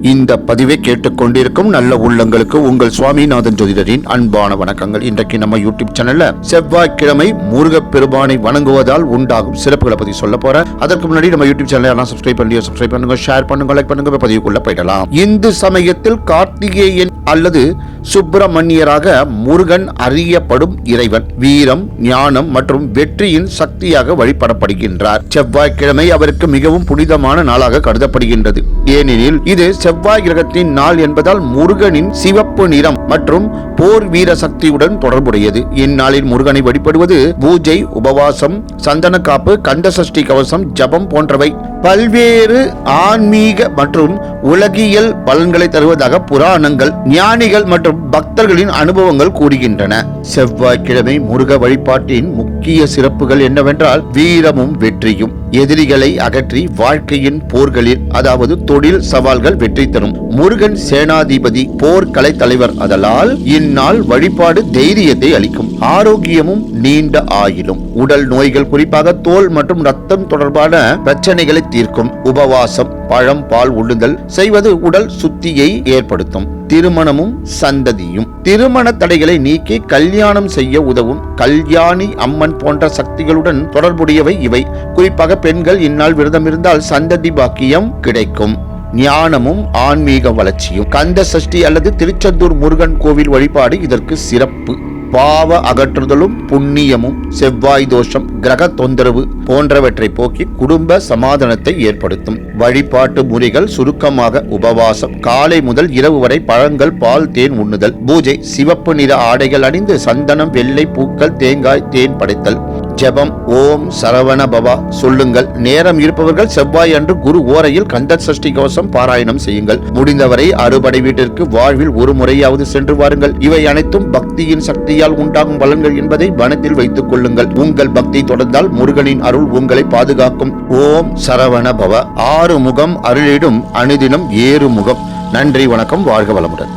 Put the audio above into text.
இந்த பதிவை கேட்டுக்கொண்டிருக்கும் நல்ல உள்ளங்களுக்கு உங்கள் சுவாமிநாதன் ஜோதிடரின் அன்பான வணக்கங்கள். இன்றைக்கு நம்ம யூடியூப் சேனல்ல செவ்வாய்க்கிழமை முருகப்பெருமானை வணங்குவதால் உண்டாகும் சிறப்புகளை பத்தி சொல்ல போறேன். அதற்கு முன்னாடி நம்ம யூடியூப் சேனலை சப்ஸ்கிரைப் பண்ணுங்க, ஷேர் பண்ணுங்க, லைக் பண்ணுங்க. பதிவுக்குள்ள போயிடலாம். இந்து சமயத்தில் கார்த்திகேயன் அல்லது சுப்பிரமணியராக முருகன் அறியப்படும் இறைவன். வீரம், ஞானம் மற்றும் வெற்றியின் சக்தியாக வழிபடப்படுகின்றார். செவ்வாய்க்கிழமை அவருக்கு மிகவும் புனிதமான நாளாக கருதப்படுகின்றது. ஏனெனில் இது செவ்வாய் கிரகத்தின் நாள் என்பதால் முருகனின் சிவப்பு நிறம் மற்றும் போர் வீர சக்தியுடன் தொடர்புடையது. இந்நாளில் முருகனை வழிபடுவது பூஜை, உபவாசம், சந்தன காப்பு, கந்தசஷ்டி கவசம், ஜபம் போன்றவை பல்வேறு ஆன்மீக மற்றும் உலகியல் பலன்களை தருவதாக புராணங்கள், ஞானிகள் மற்றும் பக்தர்களின் அனுபவங்கள் கூறுகின்றன. செவ்வாய்க்கிழமை முருக வழிபாட்டின் முக்கிய சிறப்புகள் என்னவென்றால் வீரமும் வெற்றியும். எதிரிகளை அகற்றி வாழ்க்கையின் போர்களில், அதாவது தொழில் சவால்கள் வெற்றி தரும். முருகன் சேனாதிபதி, போர்க்கலை தலைவர். அதனால் இந்நாள் வழிபாடு தைரியத்தை அளிக்கும். ஆரோக்கியமும் நீண்ட ஆயுளும். உடல் நோய்கள், குறிப்பாக தோல் மற்றும் ரத்தம் தொடர்பான பிரச்சனைகளை தீர்க்கும். உபவாசம், பழம், பால் உண்ணுதல் செய்வது உடல் சுத்தியை ஏற்படுத்தும். திருமணமும் சந்ததியும். திருமண தடைகளை நீக்கி கல்யாணம் செய்ய உதவும். கல்யாணி அம்மன் போன்ற சக்திகளுடன் தொடர்புடையவை இவை. குறிப்பாக பெண்கள் இந்நாள் விரதம் இருந்தால் சந்ததி பாக்கியம் கிடைக்கும். ஞானமும் ஆன்மீக வளர்ச்சியும். கந்த சஷ்டி அல்லது திருச்செந்தூர் முருகன் கோவில் வழிபாடு இதற்கு சிறப்பு. பாவ அகற்றுதலும் புண்ணியமும். செவ்வாய் தோஷம், கிரக தொந்தரவு போன்றவற்றை போக்கி குடும்ப சமாதானத்தை ஏற்படுத்தும். வழிபாட்டு முறைகள் சுருக்கமாக: உபவாசம், காலை முதல் இரவு வரை பழங்கள், பால், தேன் உண்ணுதல். பூஜை, சிவப்பு நிற ஆடைகள் அணிந்து சந்தனம், வெள்ளை பூக்கள், தேங்காய், தேன் படைத்தல். ஜபம், ஓம் சரவண பவா சொல்லுங்கள். நேரம் இருப்பவர்கள் செவ்வாய் அன்று குரு ஓரையில் கந்த சஷ்டி கவசம் பாராயணம் செய்யுங்கள். முடிந்தவரை அறுபடை வீட்டிற்கு வாழ்வில் ஒரு முறையாவது சென்று வாருங்கள். இவை அனைத்தும் பக்தியின் சக்தியால் உண்டாகும் பலன்கள் என்பதை மனத்தில் வைத்துக் கொள்ளுங்கள். உங்கள் பக்தி தொடர்ந்தால் முருகனின் அருள் உங்களை பாதுகாக்கும். ஓம் சரவண பவ. 6 முகம் அருளிடும் அனுதினம் 7 முகம். நன்றி, வணக்கம், வாழ்க வளமுடன்.